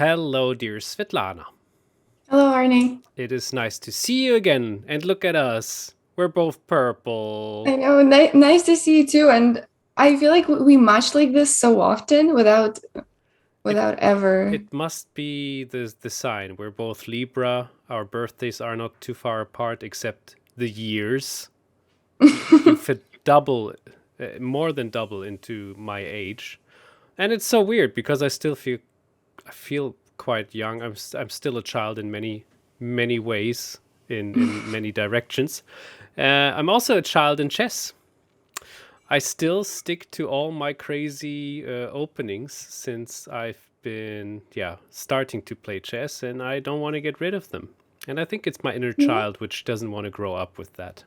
Hello, dear Svitlana. Hello, Arne. It is nice to see you again. And look at us. We're both purple. I know, nice to see you too. And I feel like we match like this so often without It without ever. it must be the sign. We're both Libra. Our birthdays are not too far apart, except the years. You fit double, more than double into my age, and it's so weird because I feel quite young. I'm still a child in many ways, in many directions. I'm also a child in chess. I still stick to all my crazy openings since I've been, starting to play chess, and I don't want to get rid of them. And I think it's my inner Yeah, child which doesn't want to grow up with that.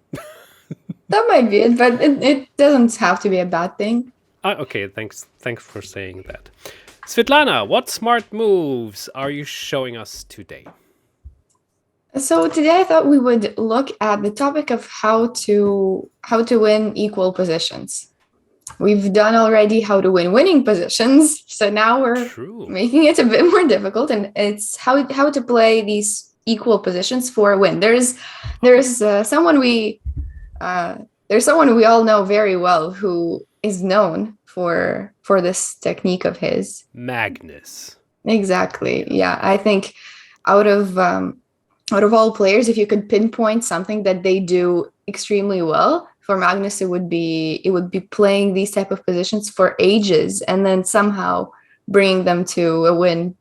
that might be it, but it doesn't have to be a bad thing. Okay, thanks for saying that. Svitlana, what smart moves are you showing us today? So today I thought we would look at the topic of how to win equal positions. We've done already how to win winning positions, so now we're True. making it a bit more difficult, and it's how to play these equal positions for a win. Okay. Uh, there's someone we all know very well who is known for this technique of his. Magnus. Exactly. Yeah. Yeah, I think out of um, out of all players, if you could pinpoint something that they do extremely well, for Magnus, it would be playing these type of positions for ages and then somehow bringing them to a win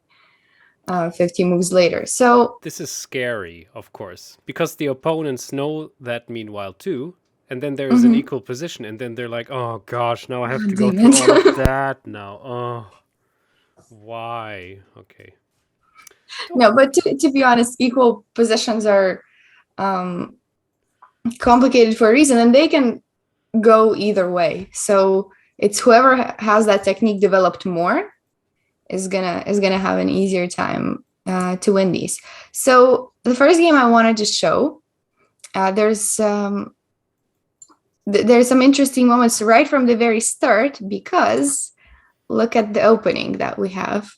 50 moves later. So, This is scary, of course, because the opponents know that meanwhile too. And then there is an mhm. equal position, and then they're like, "Oh gosh, now I have God to go damn through all of it. that now. Oh, why?" Okay. Don't. No, but to be honest, equal positions are um, complicated for a reason, and they can go either way. So it's whoever has that technique developed more is gonna have an easier time to win these. So the first game I wanted to show, there's some interesting moments right from the very start because look at the opening that we have.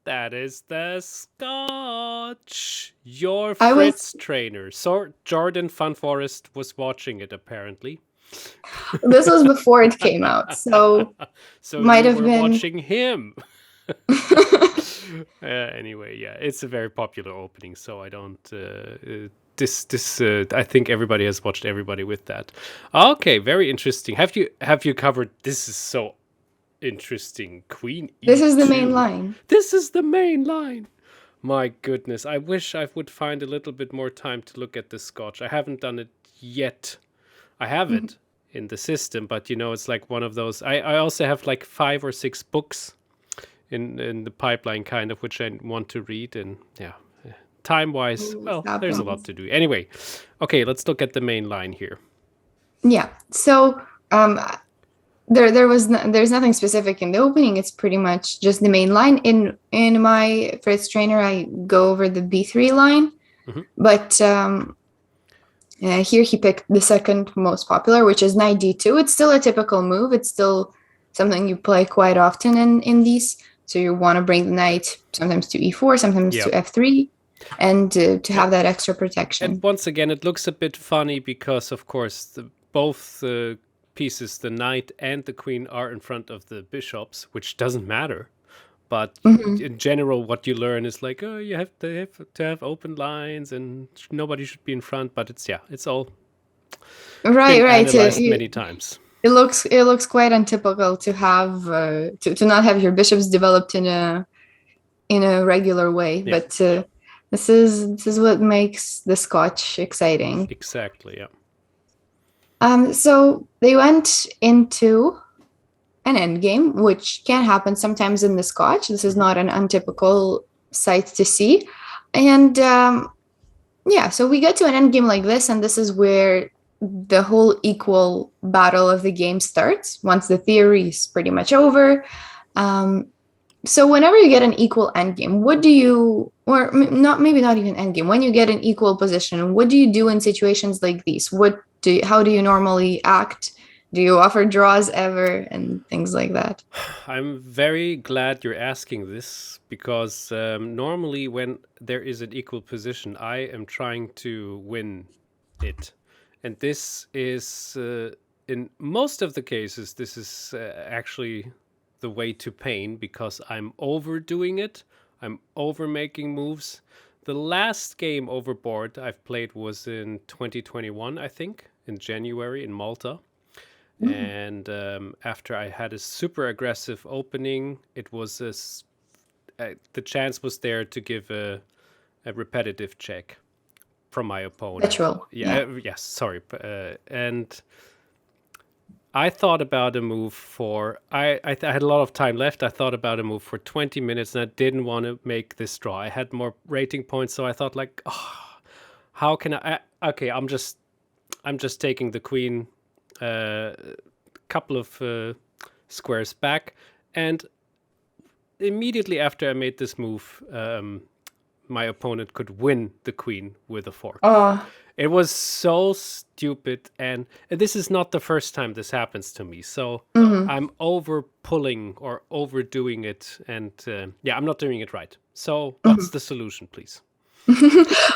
That is the Scotch. Your I was Fritz trainer. So Jordan Funforest was watching it apparently. This was before it came out, so So might you have were been. watching him. Anyway, yeah, it's a very popular opening, so I don't. This I think everybody has watched everybody with that. Okay, very interesting. Have you covered? This is so interesting. Queen This is the main e2. line. This is the main line. My goodness, I wish I would find a little bit more time to look at the Scotch. I haven't done it yet. I have Mhm. it in the system, but it's like one of those. I also have like 5 or 6 books in the pipeline, kind of, which I want to read, and yeah, time wise, Always well, there's a lot happens. to do. Anyway, okay, let's look at the main line here. Yeah. So um, there's nothing specific in the opening. It's pretty much just the main line. In my first trainer, I go over the B3 line, Hmm. but here he picked the second most popular, which is knight d2. It's still a typical move. It's still something you play quite often in these. So you want to bring the knight sometimes to e4, sometimes Yeah, to f3, and to and have that extra and protection. once again, it looks a bit funny because, of course, both pieces, the knight and the queen, are in front of the bishops, which doesn't matter. But Mhm. in general, what you learn is like, oh, you have to have open lines, and nobody should be in front. But it's all Right, been right. analyzed many times. It looks quite untypical to have to not have your bishops developed in a regular way, Yeah, but this is what makes the Scotch exciting. exactly. Yeah. So they went into an endgame, which can happen sometimes in the Scotch. This is Hmm. not an untypical sight to see, and yeah, so we get to an endgame like this, and this is where the whole equal battle of the game starts. Once the theory is pretty much over, um, so whenever you get an equal endgame, what do you, or not, maybe not even endgame, when you get an equal position, what do you do in situations like these? How do you normally act Do you offer draws ever and things like that? I'm very glad you're asking this because normally when there is an equal position, I am trying to win it. And this is, in most of the cases, this is actually the way to pain because I'm overdoing it. I'm over making moves. The last game overboard I've played was in 2021, I think, in January in Malta. Mm. And after I had a super aggressive opening, it was the chance was there to give a repetitive check from my opponent. Ritual. Yeah. Yes, sorry. And I thought about a move for I had a lot of time left. I thought about a move for 20 minutes, and I didn't want to make this draw. I had more rating points, so I thought like, oh, how can okay, I'm just taking the queen couple of squares back, and immediately after I made this move, my opponent could win the queen with a fork. Oh. It was so stupid, and this is not the first time this happens to me. So Mhm. I'm over pulling or overdoing it, and I'm not doing it right. So what's the solution, please?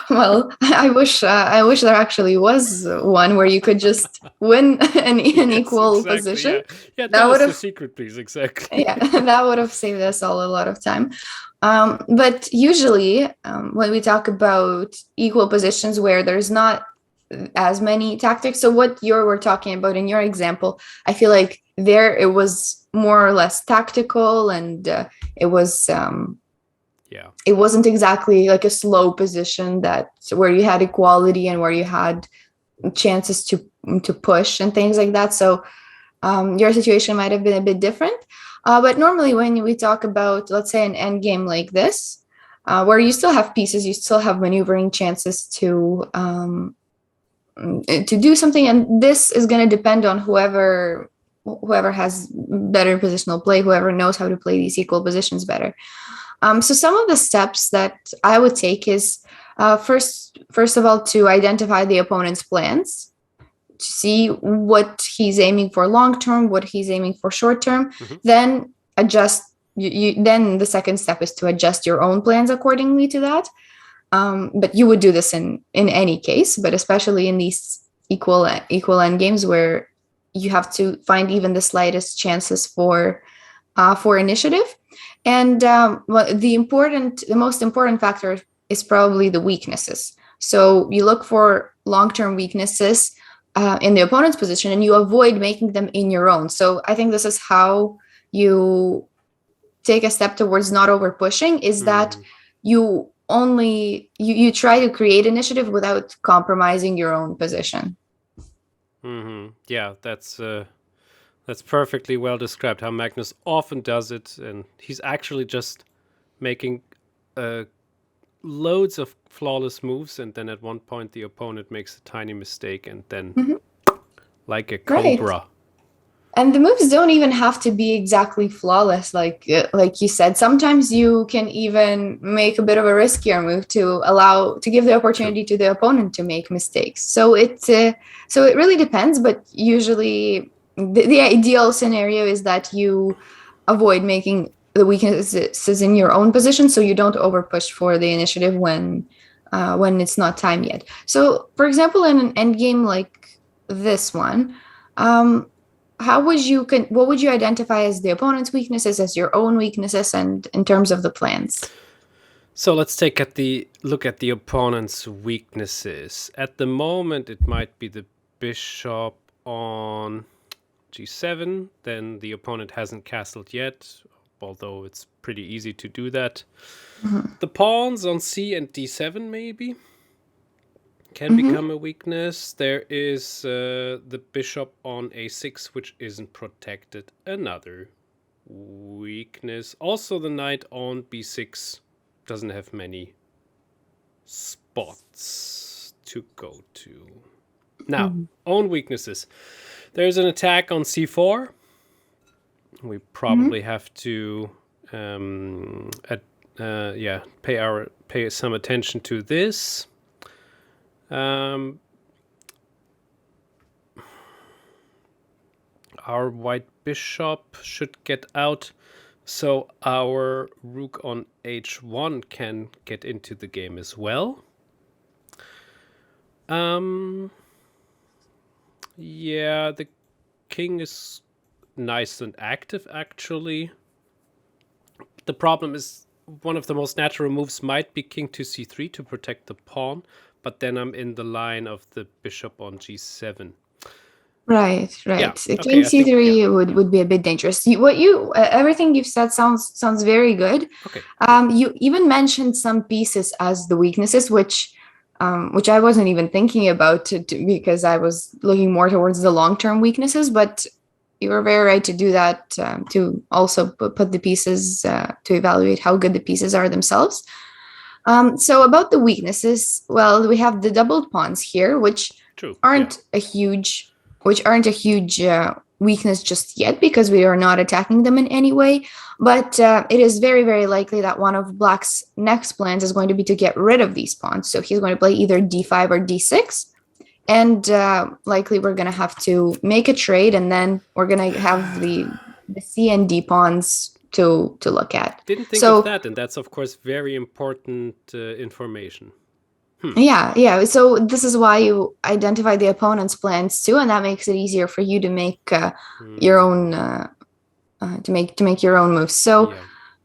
Well, I wish there actually was one where you could just win an equal exactly, position. Yeah, That tell would us the have, secret, please. Exactly. yeah, that would have saved us all a lot of time. But usually, when we talk about equal positions where there's not as many tactics, so what you were talking about in your example, I feel like there it was more or less tactical, and it was it wasn't exactly like a slow position that where you had equality and where you had chances to push and things like that. So your situation might have been a bit different. But normally when we talk about, let's say, an end game like this, where you still have pieces, you still have maneuvering chances to do something, and this is going to depend on whoever has better positional play, whoever knows how to play these equal positions better. So some of the steps that I would take is first of all, to identify the opponent's plans, to see what he's aiming for long term, what he's aiming for short term. Mhm. Then adjust. Then the second step is to adjust your own plans accordingly to that. But you would do this in any case, but especially in these equal end games where you have to find even the slightest chances for initiative. And the most important factor is probably the weaknesses. So you look for long-term weaknesses in the opponent's position, and you avoid making them in your own. So I think this is how you take a step towards not over pushing, is that you try to create initiative without compromising your own position. Yeah, that's perfectly well described how Magnus often does it, and he's actually just making loads of flawless moves, and then at one point the opponent makes a tiny mistake, and then like a cobra. Right. And the moves don't even have to be exactly flawless, like you said. Sometimes you can even make a bit of a riskier move to give the opportunity to the opponent to make mistakes. So it really depends, but usually the ideal scenario is that you avoid making the weaknesses in your own position, so you don't over push for the initiative when it's not time yet. So, for example, in an end game like this one, what would you identify as the opponent's weaknesses, as your own weaknesses, and in terms of the plans? So let's look at the opponent's weaknesses. At the moment, it might be the bishop on g7. Then the opponent hasn't castled yet, although it's pretty easy to do that. The pawns on c and d7 maybe can become a weakness. There is the bishop on a6, which isn't protected. Another weakness. Also, the knight on b6 doesn't have many spots to go to. Now, own weaknesses. There's an attack on c4. We probably have to pay some attention to this. our white bishop should get out, so our rook on h1 can get into the game as well. Yeah, the king is nice and active, actually. The problem is one of the most natural moves might be king to c3 to protect the pawn, but then I'm in the line of the bishop on g7. Right. Yeah, King okay, I think, c3 would be a bit dangerous. Everything you've said sounds very good. Okay. You even mentioned some pieces as the weaknesses, which I wasn't even thinking about because I was looking more towards the long-term weaknesses. But you were very right to do that, to also put the pieces to evaluate how good the pieces are themselves. So about the weaknesses, well, we have the doubled pawns here, which aren't a huge weakness just yet because we are not attacking them in any way. But it is very, very likely that one of Black's next plans is going to be to get rid of these pawns. So he's going to play either d5 or d6. And likely we're going to have to make a trade, and then we're going to have the C and D pawns to look at. Didn't think of that, and that's, of course, very important information. Yeah. So this is why you identify the opponent's plans too, and that makes it easier for you to make your own to make your own moves. So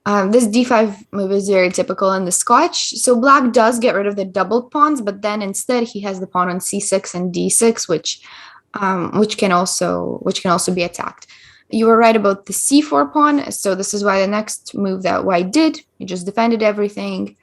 this d5 move is very typical in the Scotch. So Black does get rid of the doubled pawns, but then instead he has the pawn on c6 and d6, which can also be attacked. You were right about the c4 pawn. So this is why the next move that White did, he just defended everything,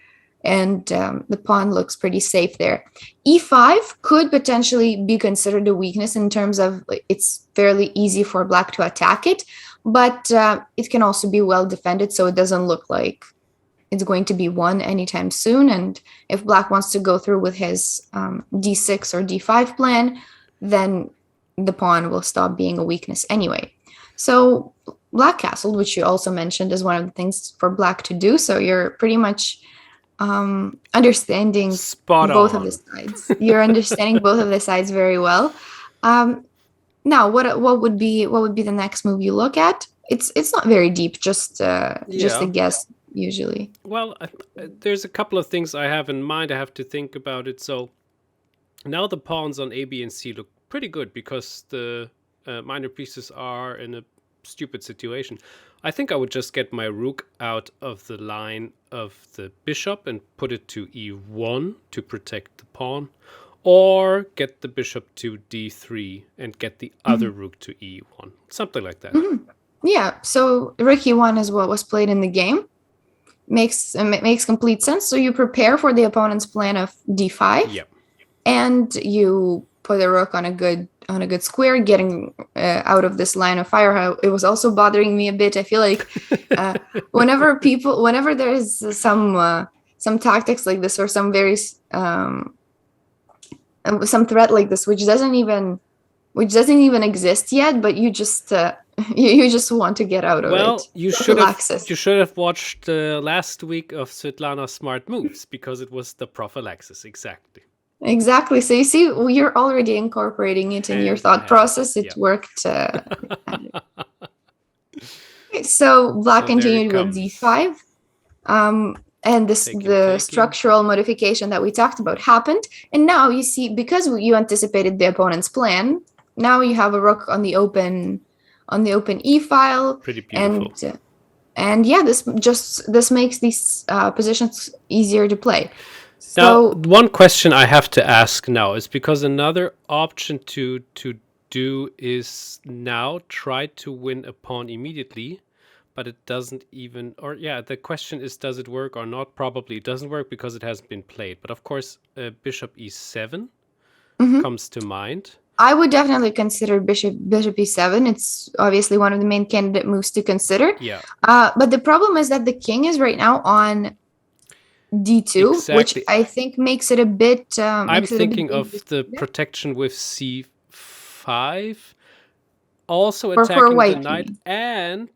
and the pawn looks pretty safe there. e5 could potentially be considered a weakness in terms of it's fairly easy for Black to attack it, but it can also be well defended, so it doesn't look like it's going to be won anytime soon. And if Black wants to go through with his d6 or d5 plan, then the pawn will stop being a weakness anyway. So Black castled, which you also mentioned, is one of the things for Black to do. So you're pretty much understanding both of the sides. You're understanding both of the sides very well. Now, what would be the next move you look at? It's not very deep, just a guess usually. Well, there's a couple of things I have in mind. I have to think about it. So now the pawns on A, B, and C look pretty good because the minor pieces are in a stupid situation. I think I would just get my rook out of the line of the bishop and put it to e1 to protect the pawn, or get the bishop to d3 and get the other rook to e1, something like that. Yeah, so rook e1 is what was played in the game. Makes complete sense. So you prepare for the opponent's plan of d5, and you put a rook on a good square, getting out of this line of fire. It was also bothering me a bit. I feel like whenever there is some tactics like this, or some very some threat like this, which doesn't even exist yet, but you just you just want to get out of it. Well, you should have watched last week of Svitlana's Smart Moves, because it was the prophylaxis exactly. Exactly. So you see, you're already incorporating it in your thought process. It worked. So Black continued with d5. And the structural modification that we talked about happened. And now you see, because you anticipated the opponent's plan, now you have a rook on the open e file. Pretty beautiful. And yeah, this makes these positions easier to play. Now, one question I have to ask now is, because another option to do is now try to win a pawn immediately, but it doesn't even, or the question is, does it work or not? Probably it doesn't work because it hasn't been played. But of course, bishop e7 comes to mind. I would definitely consider bishop e7. It's obviously one of the main candidate moves to consider. Yeah. But the problem is that the king is right now on d2, which I think makes it a bit. I'm thinking of the protection with c5, also attacking the knight and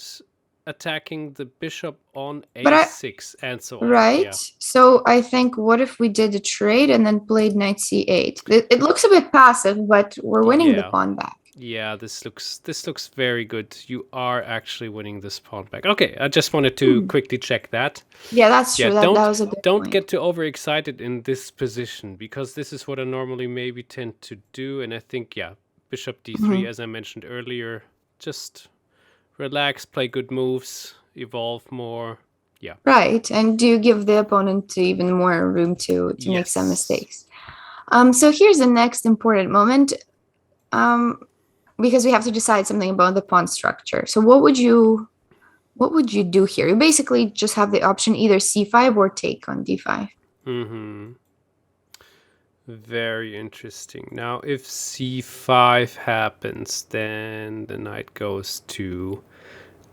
attacking the bishop on a6 and so on. Right. Yeah. So I think, what if we did a trade and then played knight c8? It looks a bit passive, but we're winning the pawn back. Yeah, this looks very good. You are actually winning this pawn back. Okay, I just wanted to quickly check that. Yeah, that's Yeah, true. That was a good don't point. get too overexcited in this position, because this is what I normally maybe tend to do. And I think, yeah, bishop d3, as I mentioned earlier, just relax, play good moves, evolve more. Yeah. Right, and do give the opponent even more room to make some Yes. mistakes. So here's the next important moment, because we have to decide something about the pawn structure. So what would you do here? You basically just have the option either c5 or take on d5. Mm-hmm. Very interesting. Now, if c5 happens, then the knight goes to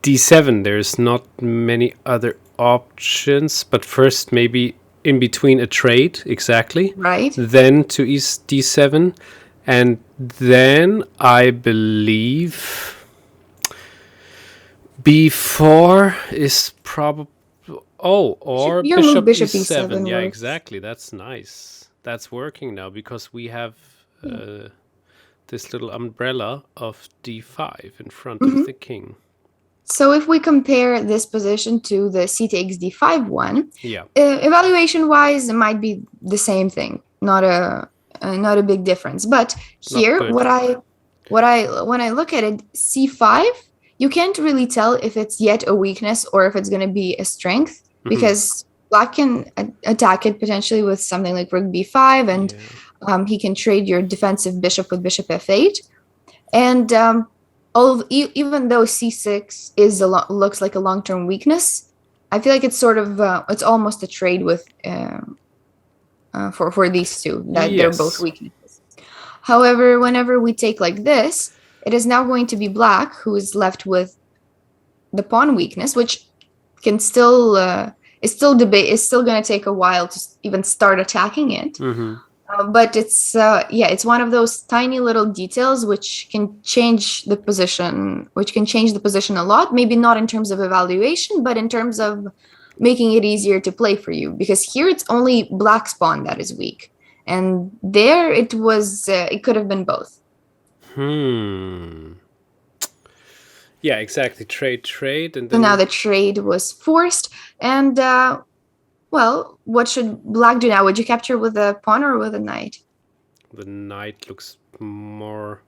d7. There's not many other options, but first maybe in between a trade, exactly. Right. Then to d7, and then I believe b4 is probably... Oh, or Your move bishop bishop e7. e7 Yeah, works. exactly. That's nice. That's working now, because we have this little umbrella of d5 in front of the king. So if we compare this position to the c takes d5 one, Yeah. Evaluation wise, it might be the same thing, not a big difference. But here, when I look at it, c5, you can't really tell if it's yet a weakness or if it's going to be a strength, because black can attack it potentially with something like rook b5, and he can trade your defensive bishop with bishop f8. And even though c6 looks like a long-term weakness, I feel like it's sort of it's almost a trade with for these two, that they're both weaknesses. However, whenever we take like this, it is now going to be black who is left with the pawn weakness, which can still is still going to take a while to even start attacking it. But it's it's one of those tiny little details which can change the position, a lot. Maybe not in terms of evaluation, but in terms of making it easier to play for you. Because here it's only black's pawn that is weak, and there it could have been both. Yeah, exactly. Trade, and so then now the trade was forced, and well, what should black do now? Would you capture with a pawn or with a knight? The knight looks more...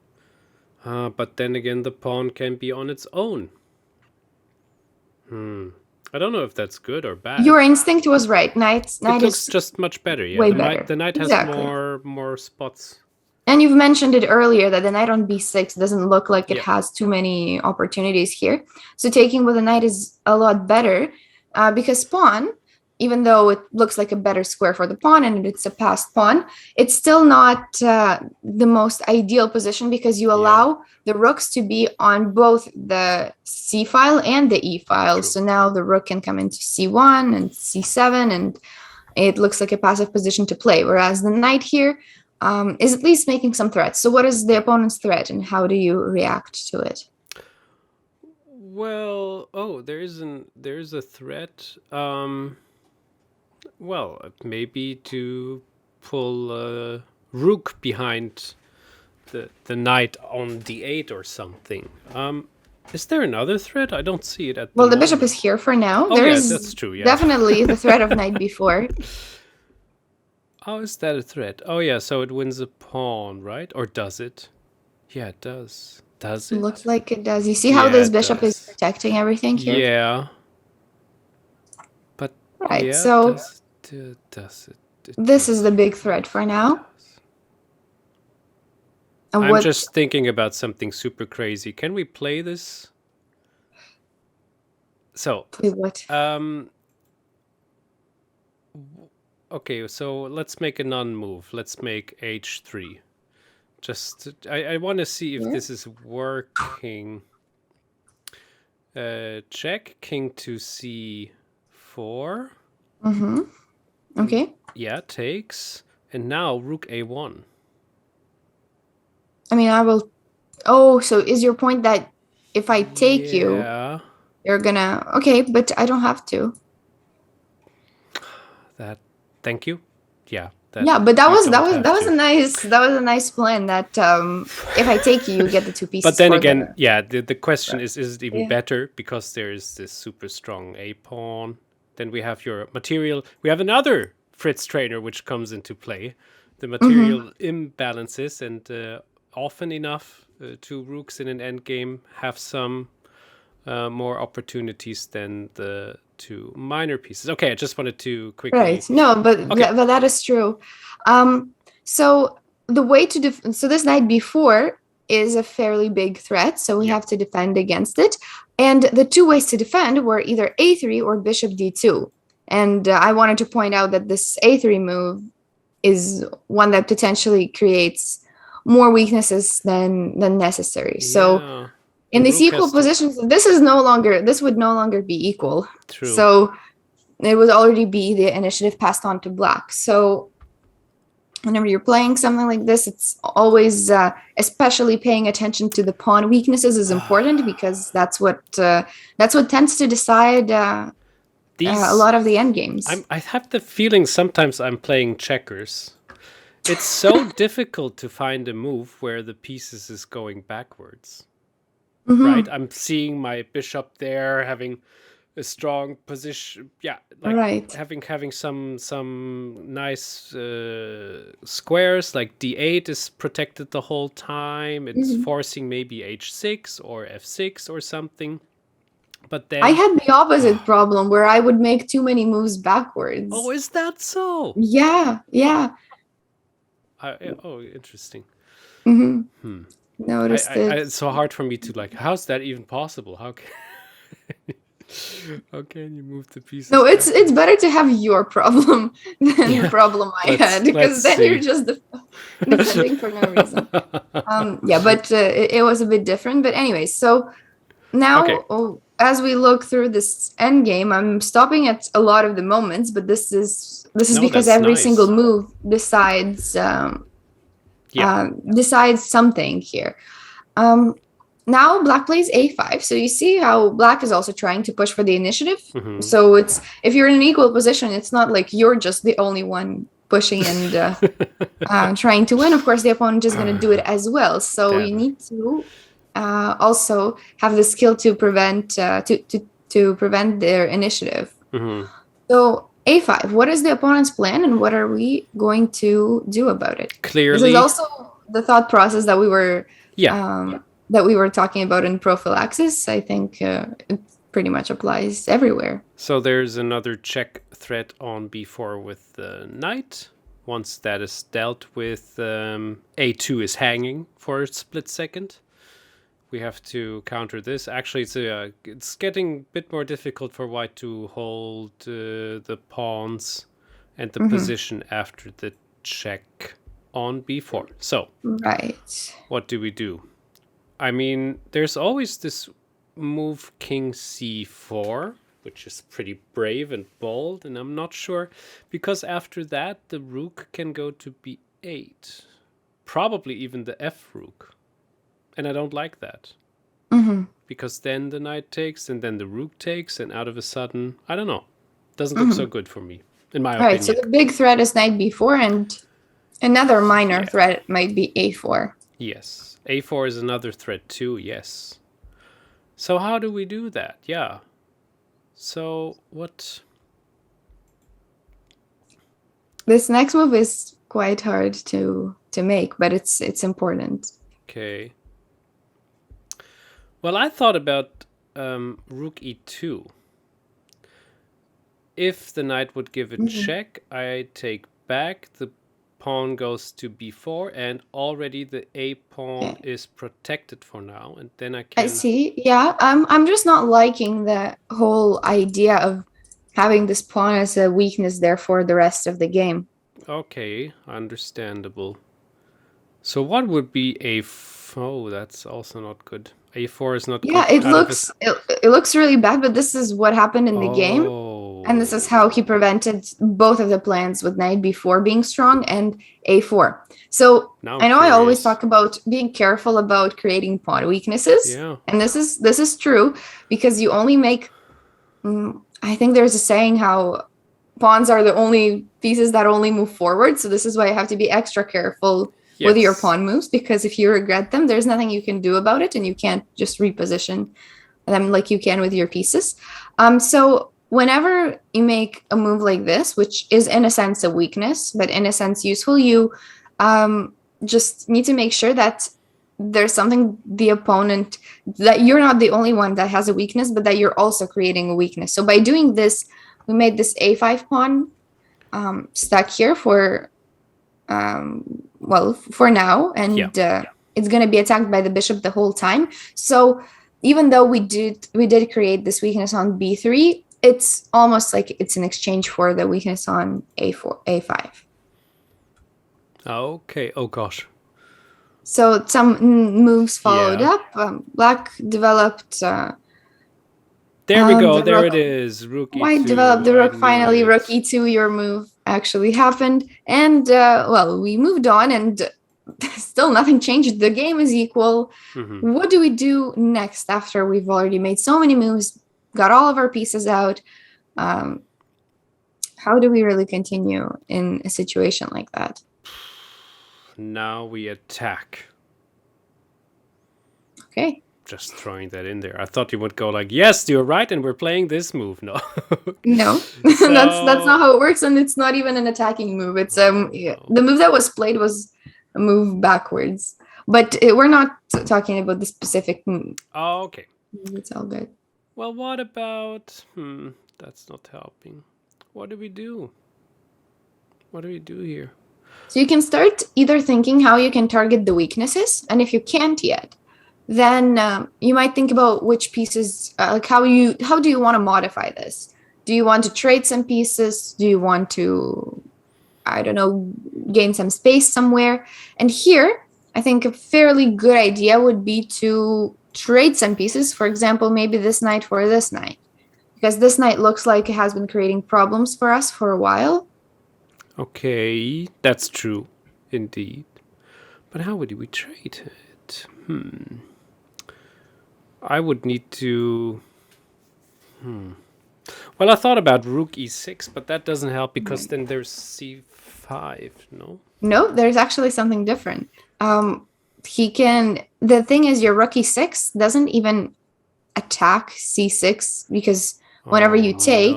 but then again, the pawn can be on its own. I don't know if that's good or bad. Your instinct was right. Knight looks is just much better. Yeah, way better. The knight has more spots. And you've mentioned it earlier that the knight on b6 doesn't look like it has too many opportunities here. So taking with a knight is a lot better, because pawn, even though it looks like a better square for the pawn and it's a passed pawn, it's still not the most ideal position, because you allow the rooks to be on both the c file and the e file. So now the rook can come into c1 and c7, and it looks like a passive position to play. Whereas the knight here is at least making some threats. So what is the opponent's threat, and how do you react to it? Well, there is a threat. Well, maybe to pull a rook behind the knight on d8 or something. Is there another threat? I don't see it at the moment. The bishop is here for now. That's true. Yeah, definitely the threat of knight b4. Oh, is that a threat? Oh, yeah, so it wins a pawn, right? Or does it? Yeah, it does. Does it? Looks like it does. You see how this bishop is protecting everything here? Yeah. But, right, so does it? This is the big threat for now. I'm just thinking about something super crazy. Can we play this? So, play what? Okay, so let's make a non-move. Let's make h3. I want to see if this is working. Check, king to c4. Okay. Yeah, takes. And now rook a1. I mean, I will... Oh, so is your point that if I take you, you're gonna... Okay, but I don't have to. Thank you. Yeah, Yeah, but that you was don't have to. a nice plan. That if I take you, you get the two pieces. But then for again, yeah, the question is it even Yeah. better because there is this super strong A pawn. Then we have your material. We have another Fritz trainer which comes into play. The material imbalances, and often enough, two rooks in an endgame have some more opportunities than the two minor pieces. Okay, I just wanted to quickly. Right. No, but Okay. but that is true. So the way to so this knight b4 is a fairly big threat, so we Yeah. have to defend against it. And the two ways to defend were either a3 or bishop d2. And I wanted to point out that this a3 move is one that potentially creates more weaknesses than necessary. So Yeah. in The these rook equal has to. positions, this would no longer be equal. True. So it would already be the initiative passed on to black. So whenever you're playing something like this, it's always, especially paying attention to the pawn weaknesses is important because that's what tends to decide a lot of the end games. I have the feeling sometimes I'm playing checkers. It's so difficult to find a move where the pieces is going backwards. Right? I'm seeing my bishop there having a strong position. Yeah, like Right. having some nice squares. Like d8 is protected the whole time. It's forcing maybe h6 or f6 or something. But then I had the opposite problem where I would make too many moves backwards. oh, is that so? Yeah. Oh, interesting. Noticed it. It's so hard for me to like. How's that even possible? How can how can you move the pieces? No, it's better to have your problem than the problem I had, because then you're just defending for no reason. Yeah, but it was a bit different. But anyways, so now as we look through this end game, I'm stopping at a lot of the moments, but this is because every single move decides decides something here. Now black plays a5, so you see how black is also trying to push for the initiative. So it's, if you're in an equal position, it's not like you're just the only one pushing and trying to win. Of course, the opponent is going to do it as well. So you need to also have the skill to prevent to prevent their initiative. So a5, what is the opponent's plan, and what are we going to do about it? Clearly, this is also the thought process that we were talking about in prophylaxis. I think it pretty much applies everywhere. So there's another check threat on b4 with the knight. Once that is dealt with, a2 is hanging for a split second. We have to counter this. Actually, it's getting a bit more difficult for white to hold the pawns and the position after the check on b4. So, what do we do? I mean, there's always this move king c4, which is pretty brave and bold, and I'm not sure, because after that the rook can go to b8, probably even the f rook, and I don't like that, because then the knight takes and then the rook takes, and out of a sudden, I don't know, doesn't look so good for me, in my opinion. Right, so the big threat is knight b4, and another minor threat might be a4. Yes, a4 is another threat too, yes. So how do we do that? Yeah. So what? This next move is quite hard to make, but it's important. Okay. Well, I thought about rook e2. If the knight would give a check, I take back, the pawn goes to b4, and already the a pawn is protected for now, and then I can... I see. Yeah, I'm just not liking the whole idea of having this pawn as a weakness there for the rest of the game. Okay, understandable. So what would be oh, that's also not good. a4 is not good. Yeah, it looks really bad, but this is what happened in the game. And this is how he prevented both of the plans, with knight b4 being strong and a4. So I know I always talk about being careful about creating pawn weaknesses. Yeah. And this is true, because you only make, I think there's a saying how pawns are the only pieces that only move forward. So this is why you have to be extra careful with your Yes. pawn moves, because if you regret them, there's nothing you can do about it, and you can't just reposition them like you can with your pieces. So whenever you make a move like this, which is in a sense a weakness, but in a sense useful, you just need to make sure that there's something the opponent, that you're not the only one that has a weakness, but that you're also creating a weakness. So by doing this, we made this a5 pawn stuck here for for now, and it's going to be attacked by the bishop the whole time. So even though we did create this weakness on b3, it's almost like it's an exchange for the weakness on a5. Okay. Oh gosh. So some moves followed up. Black developed. There we go. The There rook. it is. Rook e2. White developed the rook. Finally, rook e2. Your move actually happened, and we moved on, and still nothing changed. The game is equal. Mm-hmm. What do we do next after we've already made so many moves, got all of our pieces out? How do we really continue in a situation like that? Now we attack. Okay. Just throwing that in there. I thought you would go like, yes, you're right, and we're playing this move. No. No, So... that's not how it works, and it's not even an attacking move. It's the move that was played was a move backwards, but we're not talking about the specific move. Oh, okay. It's all good. Well, what about? That's not helping. What do we do? What do we do here? So you can start either thinking how you can target the weaknesses, and if you can't yet, then you might think about which pieces, like how do you want to modify this? Do you want to trade some pieces? Do you want to, I don't know, gain some space somewhere? And here, I think a fairly good idea would be to trade some pieces. For example, maybe this knight for this knight, because this knight looks like it has been creating problems for us for a while. Okay, that's true, indeed. But how would we trade it? I would need to... Well, I thought about rook e6, but that doesn't help because then there's c5, no? No, there's actually something different. The thing is, your rook e6 doesn't even attack c6, because whenever you take,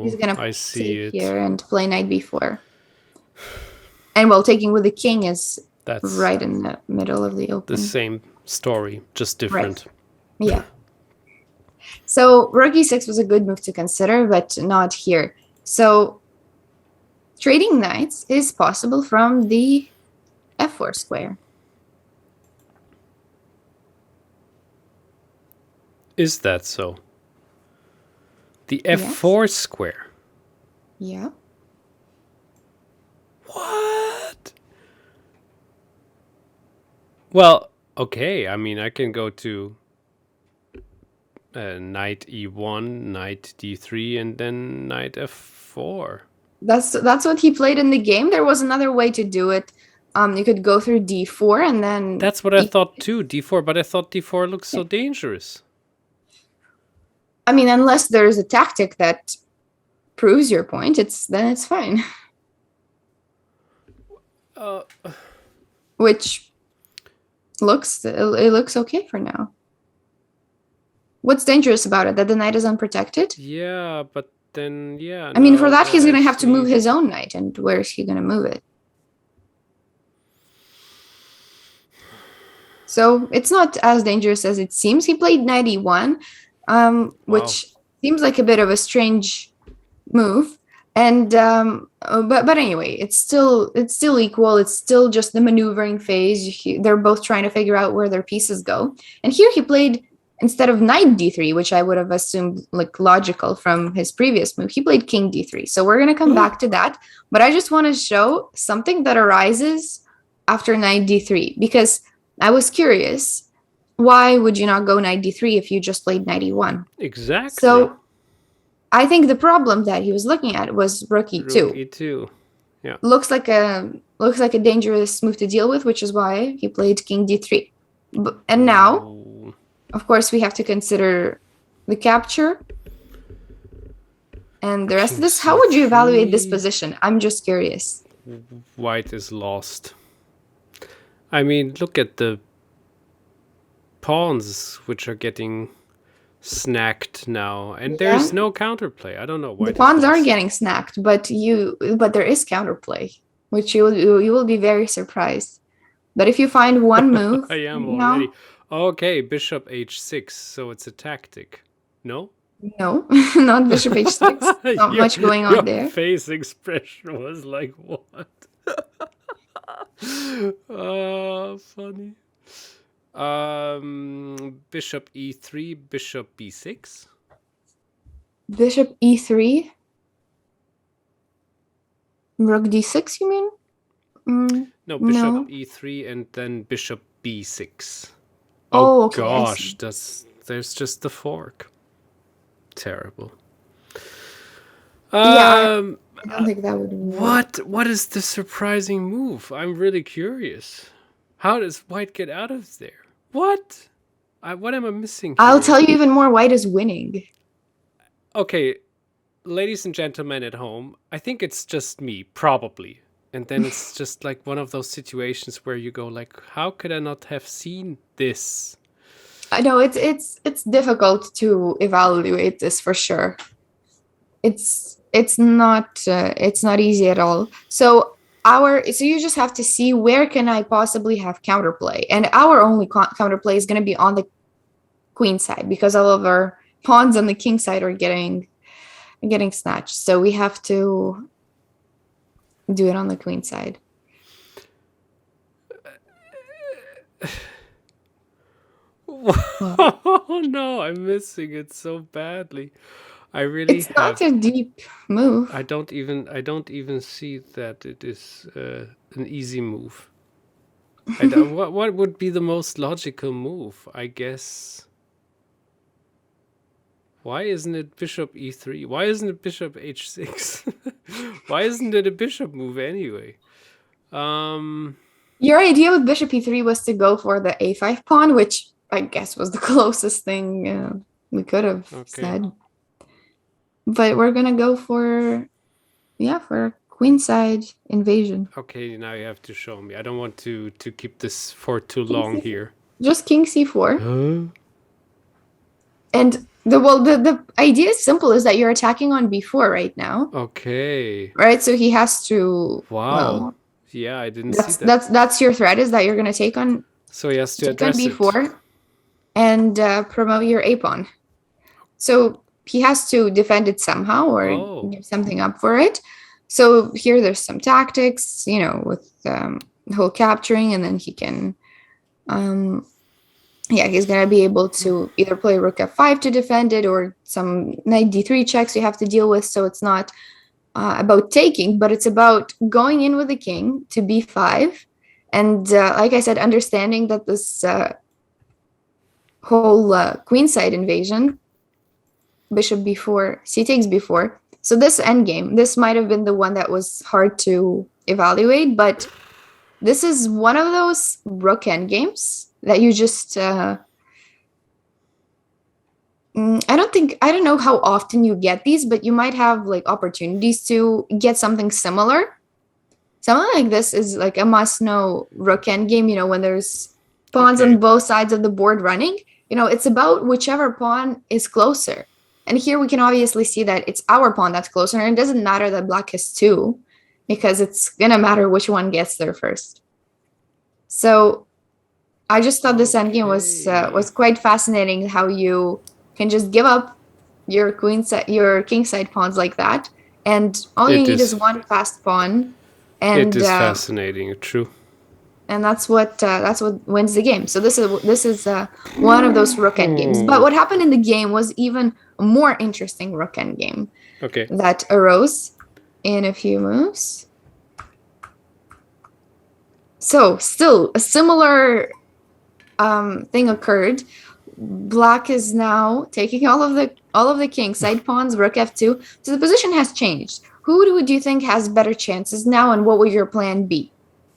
he's going to take here and play knight b4. And while taking with the king is right in the middle of the open. The same story, just different. Right. Yeah. So rook e6 was a good move to consider, but not here. So trading knights is possible from the f4 square. Is that so? The f4 square? Yeah. What? Well, okay. I mean, I can go to knight e1, knight d3, and then knight f4. That's what he played in the game. There was another way to do it. You could go through d4 and then... That's what I thought too, d4. But I thought d4 looks so dangerous. I mean, unless there's a tactic that proves your point, then it's fine. Which looks okay for now. What's dangerous about it? That the knight is unprotected? Yeah, but then I mean, for that he's gonna have to move his own knight, and where is he gonna move it? So it's not as dangerous as it seems. He played knight e1, which seems like a bit of a strange move. And but anyway, it's still equal. It's still just the maneuvering phase. They're both trying to figure out where their pieces go. And here he played, instead of knight d3, which I would have assumed like logical from his previous move, he played king d3. So we're gonna come back to that. But I just want to show something that arises after knight d3, because I was curious. Why would you not go knight d3 if you just played knight e1? Exactly. So I think the problem that he was looking at was rook e2. Rook e2. Yeah. Looks like a dangerous move to deal with, which is why he played king d3. And now, of course, we have to consider the capture. And the rest of King this, how would you evaluate this C3. position? I'm just curious. White is lost. I mean, look at the pawns which are getting snacked now, and there's no counterplay. I don't know why the pawns are getting snacked, but there is counterplay, which you will be very surprised. But if you find one move, I am already. Okay, bishop h6, so it's a tactic. No? No, not bishop h6. Not much going on there. Your face expression was like, what? Oh, funny. Bishop e3, bishop b6. Bishop e3. Rook d6, you mean? No, bishop e3 and then bishop b6. Oh, okay, gosh, there's just the fork. Terrible. I don't think that would work. What is the surprising move? I'm really curious. How does white get out of there? What? What am I missing here? I'll tell you even more. White is winning. Okay, ladies and gentlemen at home, I think it's just me, probably. And then it's just like one of those situations where you go like, how could I not have seen this? I know it's difficult to evaluate this for sure. It's not easy at all. So you just have to see where can I possibly have counterplay, and our only counterplay is going to be on the queen side because all of our pawns on the king side are getting snatched. So we have to do it on the queen side. Oh no, I'm missing it so badly. It's not a deep move. I don't even see that it is an easy move. What would be the most logical move? I guess. Why isn't it bishop e3? Why isn't it bishop h6? Why isn't it a bishop move anyway? Your idea with bishop e3 was to go for the a5 pawn, which I guess was the closest thing we could have said. But we're gonna go for queenside invasion. Okay, now you have to show me. I don't want to keep this for too long here. Just king c4. And the idea is simple: is that you're attacking on b4 right now. Okay. Right, so he has to. Wow. Well, yeah, I didn't see that. That's your threat, is that you're gonna take on. So he has to address b4 it. And promote your a pawn. So he has to defend it somehow or give something up for it. So here there's some tactics, with the whole capturing, and then he can, he's going to be able to either play rook f5 to defend it or some knight d3 checks you have to deal with. So it's not about taking, but it's about going in with the king to b5. And like I said, understanding that this whole queenside invasion, bishop b4, c takes b4. So this endgame, this might have been the one that was hard to evaluate, but this is one of those rook endgames that you just I don't know how often you get these, but you might have like opportunities to get something similar. Something like this is like a must-know rook endgame, when there's pawns on both sides of the board running. It's about whichever pawn is closer. And here we can obviously see that it's our pawn that's closer, and it doesn't matter that black has two, because it's going to matter which one gets there first. So I just thought this endgame was quite fascinating, how you can just give up your kingside pawns like that, and all you need is one fast pawn. And it is fascinating, true. And that's what wins the game. So this is one of those rook endgames. But what happened in the game was even a more interesting rook endgame. Okay. That arose in a few moves. So still a similar thing occurred. Black is now taking all of the king side pawns, rook f2. So the position has changed. Who do you think has better chances now, and what would your plan be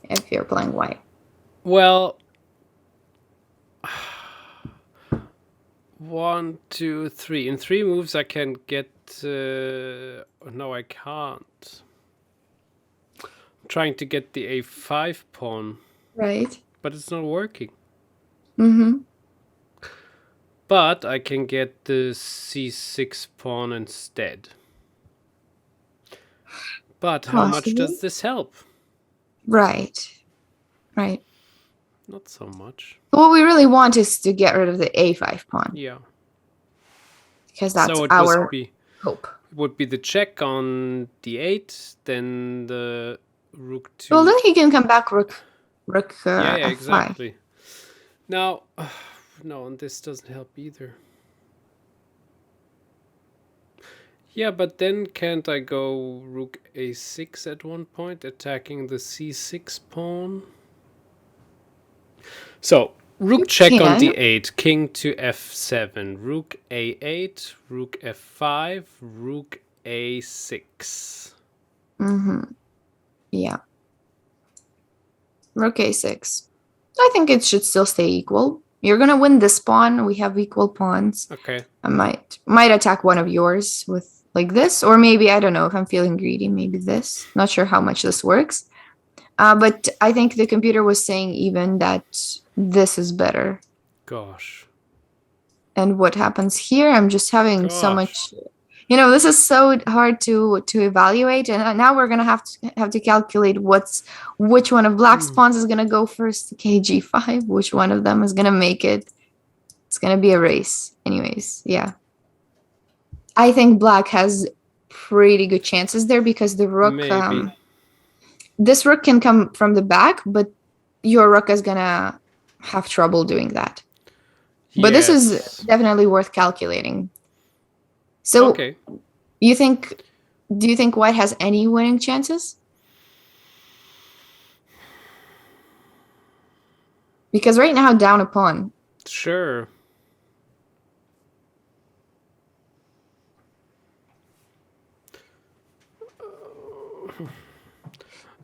if you're playing white? Well, 1, 2, 3. In 3 moves, I can get. No, I can't. I'm trying to get the a5 pawn, Right. but it's not working. Mm-hmm. But I can get the c6 pawn instead. But how much Possible. does this help? Right. Right. Not so much. What we really want is to get rid of the a5 pawn. Yeah. Because that's So it our hope. would be the check on d8, then the rook 2. Well, then he can come back rook yeah, f5. exactly. Now, no, and this doesn't help either. Yeah, but then can't I go rook a6 at one point, attacking the c6 pawn? So, rook You check on can. d8, king to f7, rook a8, rook f5, rook a6. Mm-hmm. Yeah. Rook a6. I think it should still stay equal. You're gonna win this pawn. We have equal pawns. Okay. I might attack one of yours with like this, or maybe I don't know if I'm feeling greedy. Maybe this. Not sure how much this works. But I think the computer was saying even that this is better. Gosh. And what happens here? I'm just having so Gosh. much. You know, this is so hard to evaluate, and now we're gonna have to calculate which one of Black's pawns is gonna go first. KG5. Which one of them is gonna make it? It's gonna be a race, anyways. Yeah, I think Black has pretty good chances there because the rook. Maybe. This rook can come from the back, but your rook is gonna have trouble doing that. But this is definitely worth calculating. So, okay. do you think White has any winning chances? Because right now, down a pawn. Sure.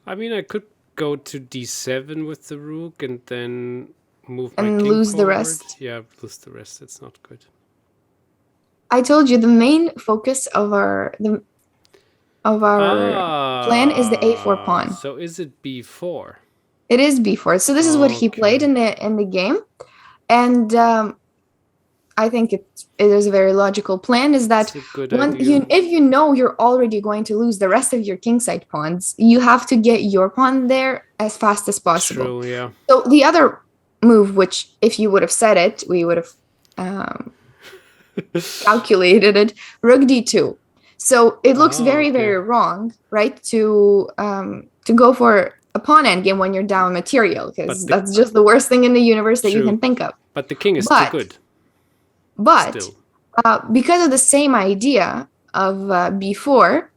I mean, I could go to d7 with the rook and then move my king lose forward. The rest. Yeah, lose the rest. It's not good. I told you the main focus of our plan is the a4 pawn. So is it b4? It is b4. So this is what he played in the game, and I think it is a very logical plan. Is that if you know you're already going to lose the rest of your kingside pawns, you have to get your pawn there as fast as possible. True, yeah. So the other move, which if you would have said it, we would have calculated it, rook d2. So it looks very, very wrong, right? To go for a pawn endgame when you're down material, because that's just the worst thing in the universe that you can think of. But the king is too good. But because of the same idea of b4,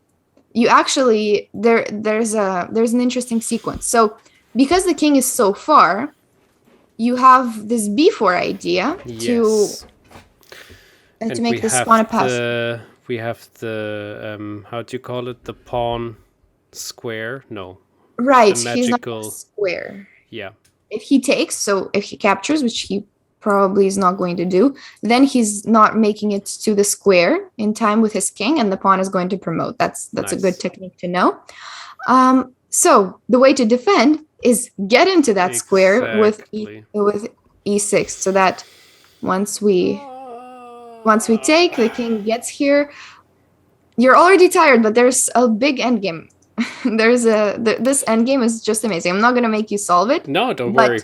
you actually there's an interesting sequence. So because the king is so far, you have this b4 idea to make this pawn a pass. We have the how do you call it? The pawn square? No. Right, he's not a square. Yeah. If he takes, so if he captures, which he probably is not going to do, then he's not making it to the square in time with his king, and the pawn is going to promote. That's nice. A good technique to know. So the way to defend is get into that square with e6, so that once we take, the king gets here. You're already tired, but there's a big endgame. This endgame is just amazing. I'm not going to make you solve it. No, don't worry.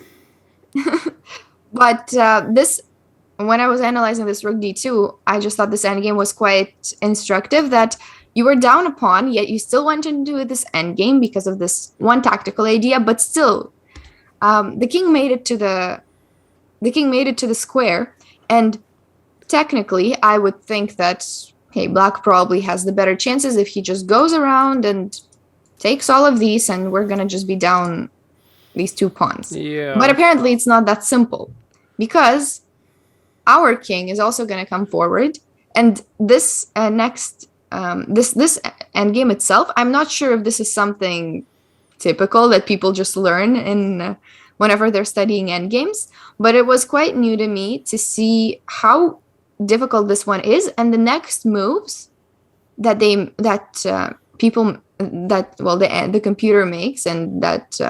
But when I was analyzing this rook d2, I just thought this endgame was quite instructive, that you were down a pawn, yet you still went into this endgame because of this one tactical idea, but still, the king made it to the square, and technically, I would think that, hey, Black probably has the better chances if he just goes around and takes all of these, and we're gonna just be down these two pawns. Yeah. But apparently it's not that simple, because our king is also going to come forward, and this next this endgame itself, I'm not sure if this is something typical that people just learn in whenever they're studying endgames, but it was quite new to me to see how difficult this one is, and the next moves that the computer makes and that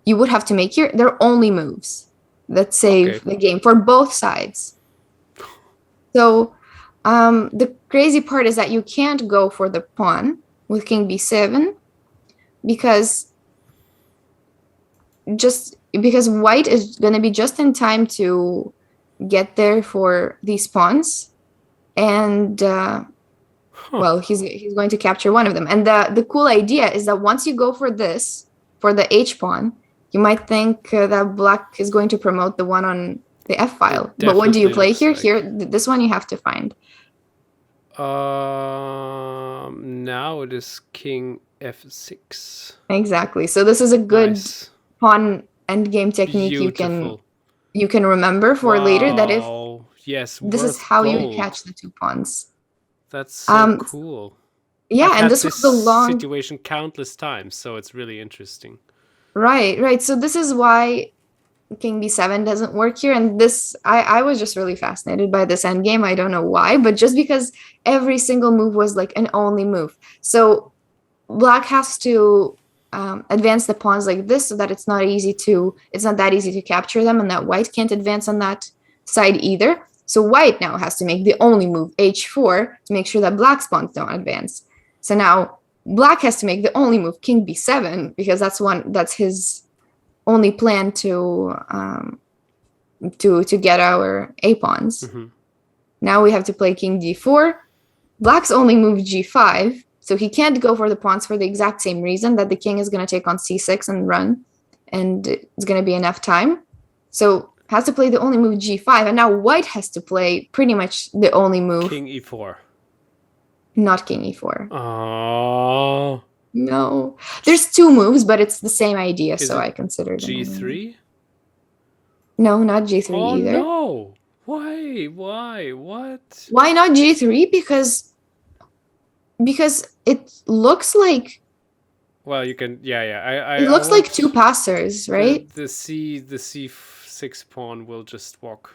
you would have to make here, they're only moves that save the game for both sides. So the crazy part is that you can't go for the pawn with king b7 because white is going to be just in time to get there for these pawns, and he's going to capture one of them. And the cool idea is that once you go for this, for the h pawn, you might think that black is going to promote the one on the f file. But what do you play here? Like... Here, this one you have to find. Now it is king f6. Exactly. So this is a good pawn endgame technique. Beautiful. you can remember for later. That if this is how gold. you catch the 2 pawns. That's so cool. Yeah, I've and this was the long situation countless times, so it's really interesting. Right. So this is why king b7 doesn't work here, and this I was just really fascinated by this endgame. I don't know why, but just because every single move was like an only move. So black has to advance the pawns like this so that it's not that easy to capture them, and that white can't advance on that side either. So white now has to make the only move, h4, to make sure that black's pawns don't advance. So now black has to make the only move, king b7, because that's his only plan to get our a pawns. Mm-hmm. Now we have to play king d4. Black's only move g5, so he can't go for the pawns for the exact same reason that the king is going to take on c6 and run, and it's going to be enough time. So has to play the only move g5, and now white has to play pretty much the only move. King e4. Not king e4. Oh. No. There's 2 moves, but it's the same idea, so I consider them. G3? No, not g3 either. No. Why? What? Why not g3? Because it looks like... Well, you can... Yeah. It looks like 2 passers, right? The c6 pawn will just walk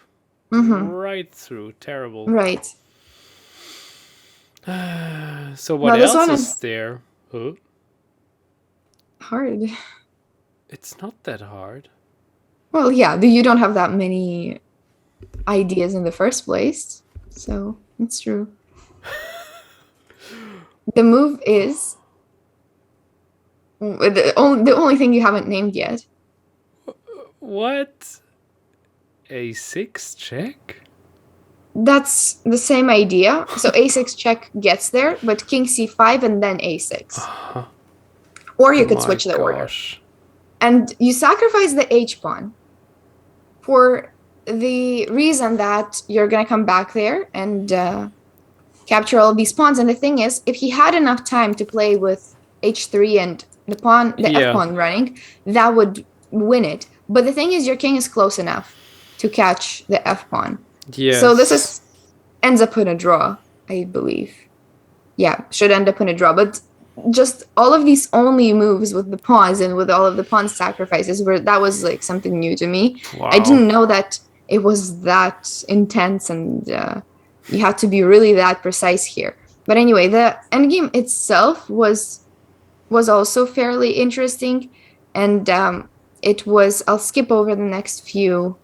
right through. Terrible. Right. So what else is there? Huh? Hard. It's not that hard. Well, yeah, you don't have that many ideas in the first place, so it's true. The move is the only thing you haven't named yet. What? A6 check? That's the same idea. So a6 check gets there, but king c5 and then a6. Or you could switch the order. And you sacrifice the h pawn for the reason that you're going to come back there and capture all of these pawns. And the thing is, if he had enough time to play with h3 and the f pawn running, that would win it. But the thing is, your king is close enough to catch the f pawn. Yes. So this ends up in a draw, I believe. Yeah, should end up in a draw. But just all of these only moves with the pawns and with all of the pawn sacrifices, that was like something new to me. Wow. I didn't know that it was that intense, and you have to be really that precise here. But anyway, the endgame itself was also fairly interesting, and it was... I'll skip over the next few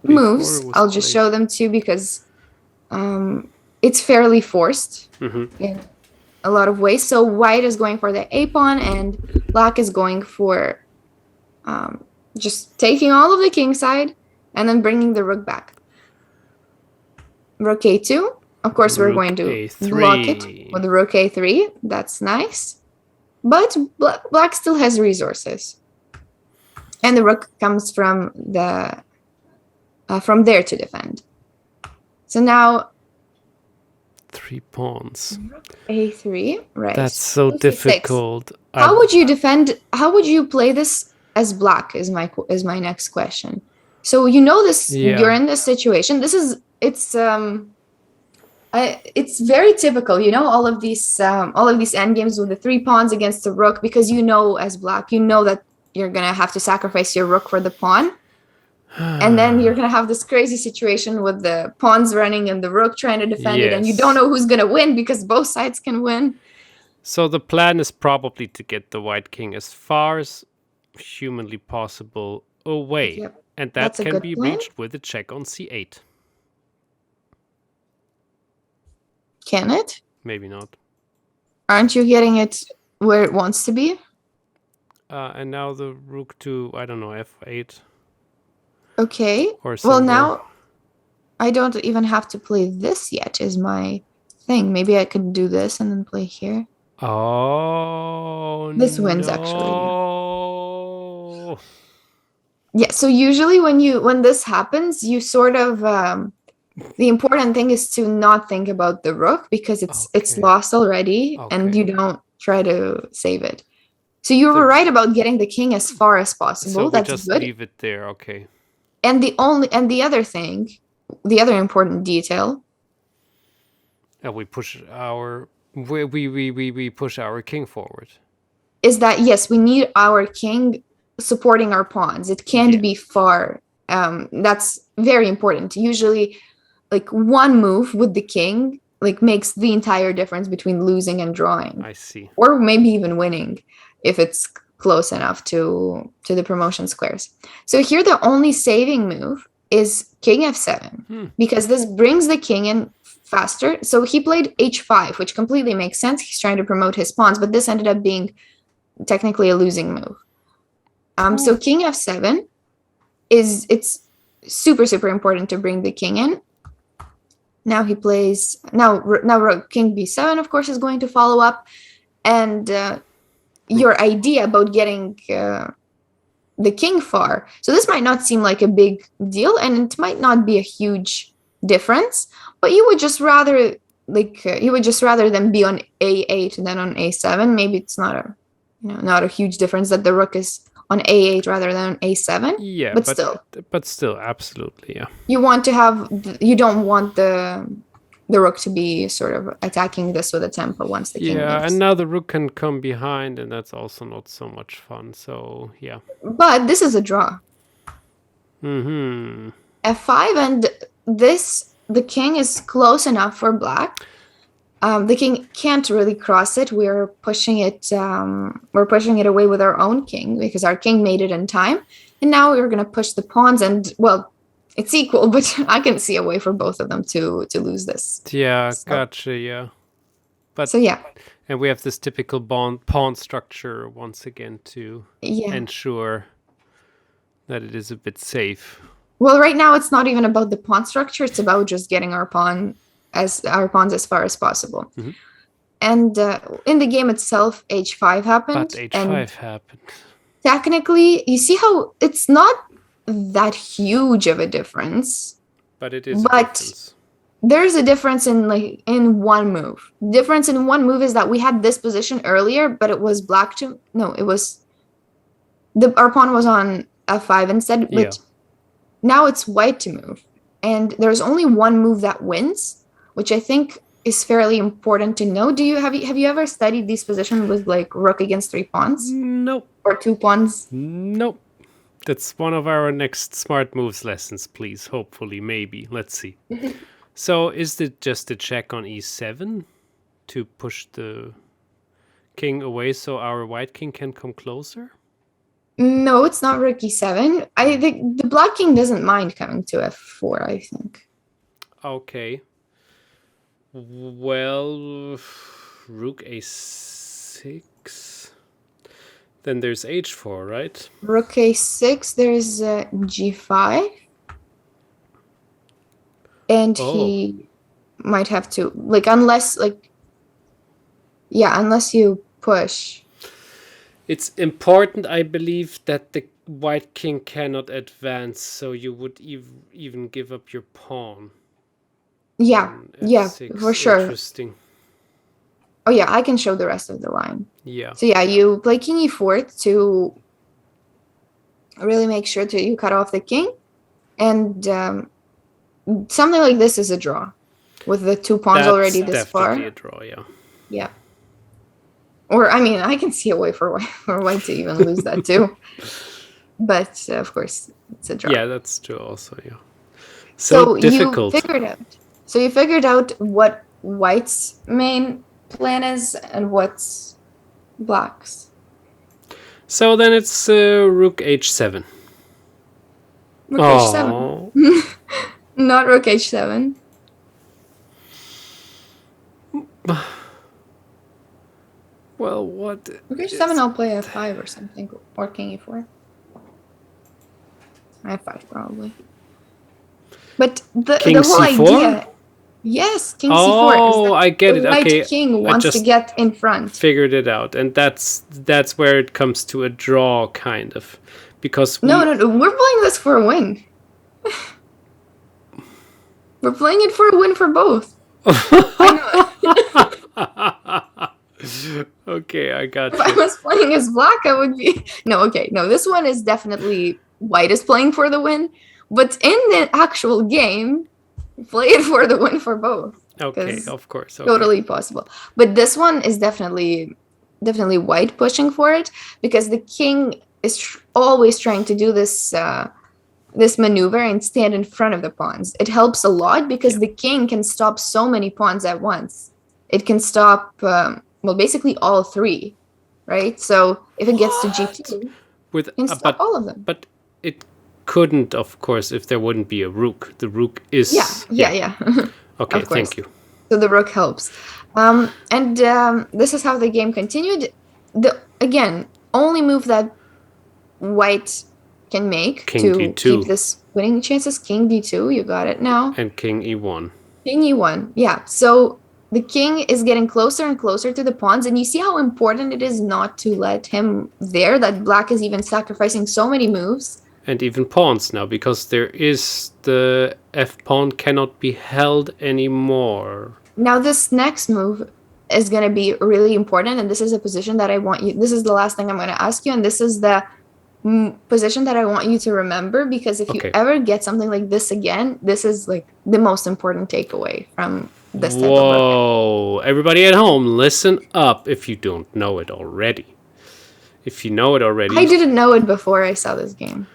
moves. I'll just show them to you because it's fairly forced in a lot of ways. So white is going for the a pawn, and black is going for just taking all of the king side and then bringing the rook back. Rook a2. Of course, we're going to block it with rook a3. That's nice. But black still has resources. And the rook comes from there to defend. So now 3 pawns. A3, right. That's so difficult. How would you defend? How would you play this as black is my next question. So you know this, you're in this situation. It's very typical, you know, all of these endgames with the 3 pawns against the rook, because you know as black, you know that you're gonna have to sacrifice your rook for the pawn. And then you're going to have this crazy situation with the pawns running and the rook trying to defend it, and you don't Yes. know who's going to win because both sides can win. So the plan is probably to get the white king as far as humanly possible away. Yep. And That's that a can good be plan. reached with a check on c8. Can it? Maybe not. Aren't you getting it where it wants to be? And now the rook to, I don't know, f8 Okay. or Well, somewhere. now I don't even have to play this yet, is my thing. Maybe I could do this and then play here. Oh, This wins, actually. no. Yeah, so usually when this happens, you sort of the important thing is to not think about the rook because it's Okay. lost already and Okay. you don't try to save it. So you were right about getting the king as far as possible. So we That's just good. leave it there, okay. And the other thing, the other important detail, And we push our we push our king forward. is that yes, we need our king supporting our pawns. It can't Yeah. be far. That's very important. Usually, like one move with the king like makes the entire difference between losing and drawing, I see. or maybe even winning if it's close enough to the promotion squares. So here the only saving move is king f7 because this brings the king in faster. So he played h5, which completely makes sense. He's trying to promote his pawns, but this ended up being technically a losing move. So king f7 it's super important to bring the king in. Now he plays now king b7, of course, is going to follow up, and your idea about getting the king far. So this might not seem like a big deal, and it might not be a huge difference, but you would just rather than be on a8 than on a7. Maybe it's not a huge difference that the rook is on a8 rather than on a7. Yeah, but still, absolutely, yeah. You don't want the rook to be sort of attacking this with a tempo once the king leaves. And now the rook can come behind, and that's also not so much fun. So yeah. But this is a draw. Mm-hmm. f5, and the king is close enough for black. The king can't really cross it. We're pushing it away with our own king because our king made it in time. And now we're going to push the pawns, and well, it's equal, but I can see a way for both of them to lose this. Yeah, so. Gotcha, yeah. But so yeah. And we have this typical pawn structure once again to ensure that it is a bit safe. Well, right now it's not even about the pawn structure. It's about just getting our pawns as far as possible. Mm-hmm. And in the game itself, h5 happened. But h5 happened. Technically, you see how it's not that huge of a difference. But it is a difference. There's a difference in one move. Difference in one move is that we had this position earlier, but it was black to... No, it was... Our pawn was on f5 instead, but now it's white to move. And there's only one move that wins, which I think is fairly important to know. Have you ever studied these positions with like rook against 3 pawns? Nope. Or 2 pawns? Nope. That's one of our next smart moves lessons, please. Hopefully, maybe. Let's see. So is it just a check on e7 to push the king away so our white king can come closer? No, it's not rook e7. I think the black king doesn't mind coming to f4, I think. Okay. Well, rook a6. Then there's h4, right? Rook a6, there's g5. And he might have to, unless you push. It's important, I believe, that the white king cannot advance, so you would even give up your pawn. Yeah, for sure. Interesting. Oh yeah, I can show the rest of the line. Yeah. So yeah, you play king e4 to really make sure you cut off the king, and something like this is a draw, with the 2 pawns already this far. Definitely a draw, yeah. Yeah. Or I mean, I can see a way for white to even lose that too. but of course it's a draw. Yeah, that's true also, yeah. So difficult. You figured out what white's main plan is and what's black's. So then it's rook h7. Rook h7. Not rook h7. Well, what? Rook h7, I'll play f5 or something, or king e4. f5 probably. But the whole C4? idea, yes, king c4. Oh, I get it. The white Okay, king wants to get in front. Figured it out, and that's where it comes to a draw, kind of, because No, we're playing this for a win. We're playing it for a win for both. Okay, I got If I was playing as black, I would be... No, this one is definitely white is playing for the win. But in the actual game, play it for the win for both. Okay, of course. Okay. Totally possible. But this one is definitely white pushing for it, because the king is always trying to do this this maneuver and stand in front of the pawns. It helps a lot because the king can stop so many pawns at once. It can stop, basically all three, right? So if it gets to g2, it can stop all of them. But it couldn't, of course, if there wouldn't be a rook. The rook is... Yeah. Okay, thank you. So the rook helps. This is how the game continued. Again, only move that white can make king to d2. Keep this winning chances. King d2, you got it now. And king e1. King e1, yeah. So the king is getting closer and closer to the pawns, and you see how important it is not to let him there, that black is even sacrificing so many moves. And even pawns now, because there is the f-pawn cannot be held anymore. Now this next move is going to be really important, and this is a position that I want you... This is the last thing I'm going to ask you, and this is the position that I want you to remember, because if you ever get something like this again, this is like the most important takeaway from this type of book. Whoa, everybody at home, listen up if you don't know it already. If you know it already... I didn't know it before I saw this game.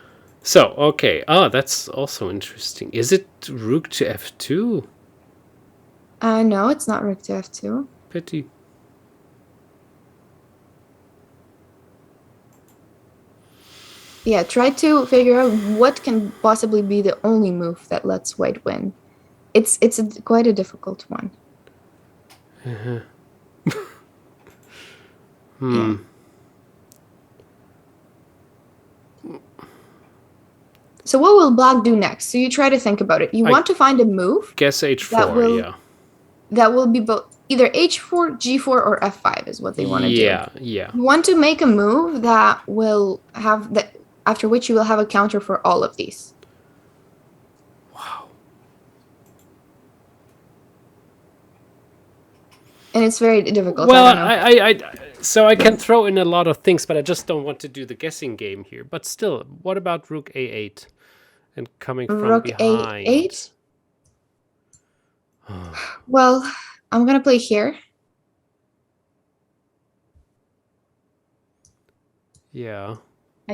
So, okay. That's also interesting. Is it rook to f2? No, it's not rook to f2. Pity. Yeah, try to figure out what can possibly be the only move that lets white win. It's quite a difficult one. Yeah. So what will black do next? So you try to think about it. You want to find a move. Guess h4, That will be both either h4, g4, or f5 is what they want to do. Yeah. You want to make a move that will have that, after which you will have a counter for all of these. Wow. And it's very difficult. Well, so I can throw in a lot of things, but I just don't want to do the guessing game here. But still, what about rook a8 and coming from rook behind? a8? Well, I'm going to play here. Yeah.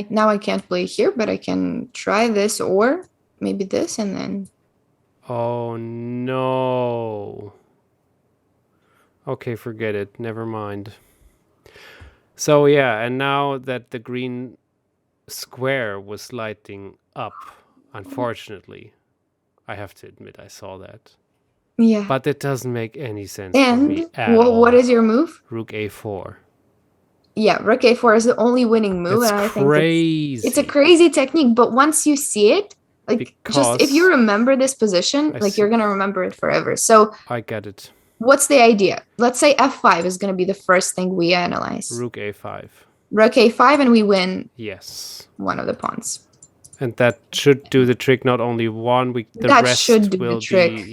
Now I can't play here, but I can try this or maybe this and then... Oh, no. Okay, forget it. Never mind. So, yeah, and now that the green square was lighting up, unfortunately, I have to admit I saw that. Yeah. But it doesn't make any sense for me at all. What is your move? Rook a4. Yeah, rook a4 is the only winning move. It's and I crazy. think it's a crazy technique, but once you see it, just if you remember this position, you're going to remember it forever. So I get it. What's the idea? Let's say f5 is going to be the first thing we analyze. Rook a5. Rook a5 and we win. Yes. One of the pawns. And that should do the trick. Not only one, the rest should do will the trick.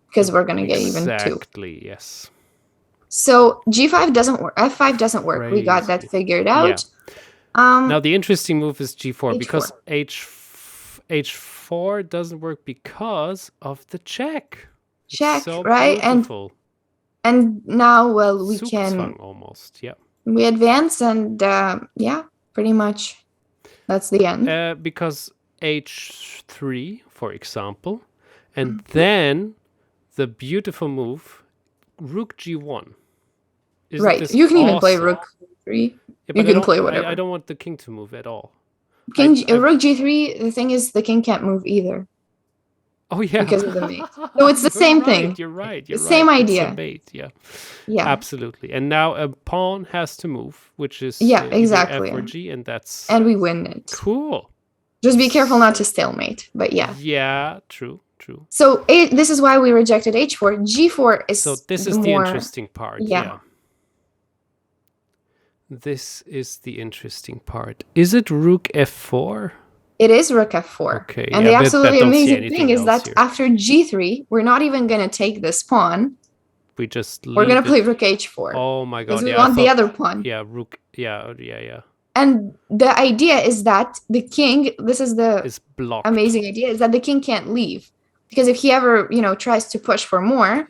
Because we're going to get even two. Exactly, yes. So g5 doesn't work. f5 doesn't work. Crazy. We got that figured out. Yeah. Now the interesting move is g4 H4. because h4 doesn't work because of the check. Check, so right? Beautiful. And now, well, we can almost, yeah. We advance and pretty much That's the end. Because h3, for example, and then the beautiful move, rook g1. Isn't Right. this You can even play awesome? rook 3. Yeah, You but can play whatever. I don't want the king to move at all. Rook g3, the thing is the king can't move either. Oh, yeah. Because of the mate. So it's the same thing. You're right. The same idea. It's a mate, yeah. Yeah. Absolutely. And now a pawn has to move, which is exactly. either f or g, and that's... And we win it. Cool. Just be careful not to stalemate, but yeah. Yeah, true. So this is why we rejected h4. g4 is So this is the interesting part, yeah. This is the interesting part. Is it rook f4? It is rook f4. Okay, and the absolutely amazing thing is that after g3, we're not even going to take this pawn. We're going to play rook h4. Oh my god. Because we want the other pawn. Yeah, rook. Yeah. And the idea is that the king, this is the blocked. Amazing idea, is that the king can't leave. Because if he ever, tries to push for more,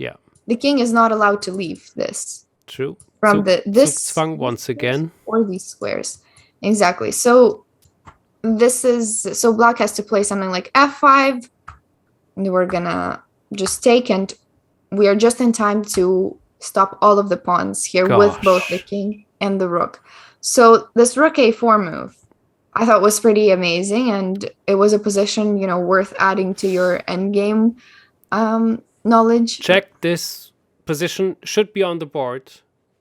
the king is not allowed to leave this. True. From this once again. Or these squares. Exactly. So black has to play something like f5. And we're gonna just take, and we are just in time to stop all of the pawns here with both the king and the rook. So this rook a4 move, I thought was pretty amazing, and it was a position, worth adding to your endgame knowledge. Check this position, should be on the board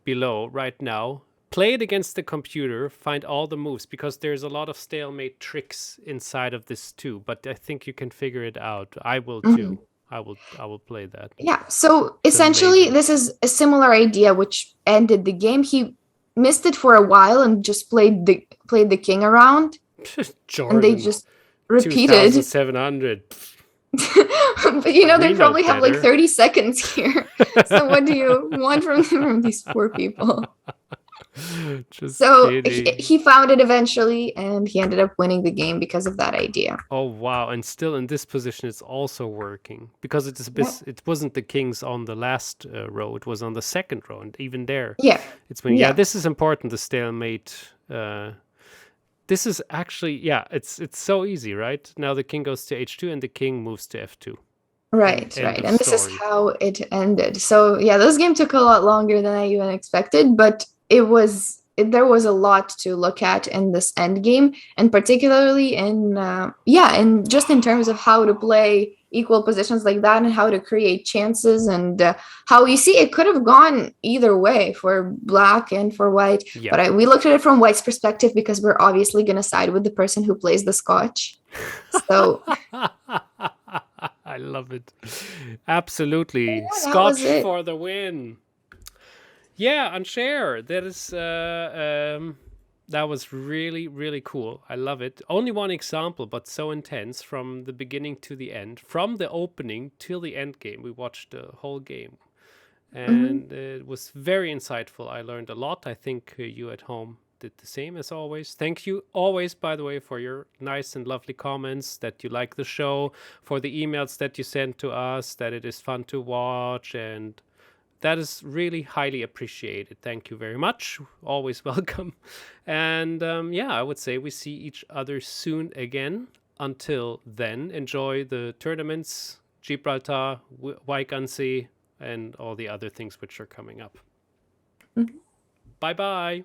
below right now. Play it against the computer, find all the moves, because there's a lot of stalemate tricks inside of this too, but I think you can figure it out. I will too. I will play that. Yeah, so essentially this is a similar idea which ended the game. He missed it for a while and just played the king around. Jordan, and they just repeated 2,700. But they probably have like 30 seconds here. So what do you want from these poor people? He found it eventually, and he ended up winning the game because of that idea. Oh wow. And still in this position it's also working, because it wasn't the kings on the last row, it was on the second row, and even there it's when this is important, the stalemate. This is actually it's so easy, right? Now the king goes to h2 and the king moves to f2. Right. And this is how it ended. So this game took a lot longer than I even expected, but there was a lot to look at in this end game, and particularly in just in terms of how to play equal positions like that, and how to create chances, and how you see it could have gone either way for black and for white. But we looked at it from white's perspective, because we're obviously going to side with the person who plays the Scotch. So I love it. Absolutely. Scotch for the win. Yeah, Unshare. That was really, really cool. I love it. Only one example, but so intense from the beginning to the end. From the opening till the end game, we watched the whole game. And it was very insightful. I learned a lot. I think you at home did the same as always. Thank you always, by the way, for your nice and lovely comments, that you like the show, for the emails that you send to us, that it is fun to watch, and that is really highly appreciated. Thank you very much. Always welcome. And I would say we see each other soon again. Until then, enjoy the tournaments, Gibraltar, Weigansee, and all the other things which are coming up. Bye-bye.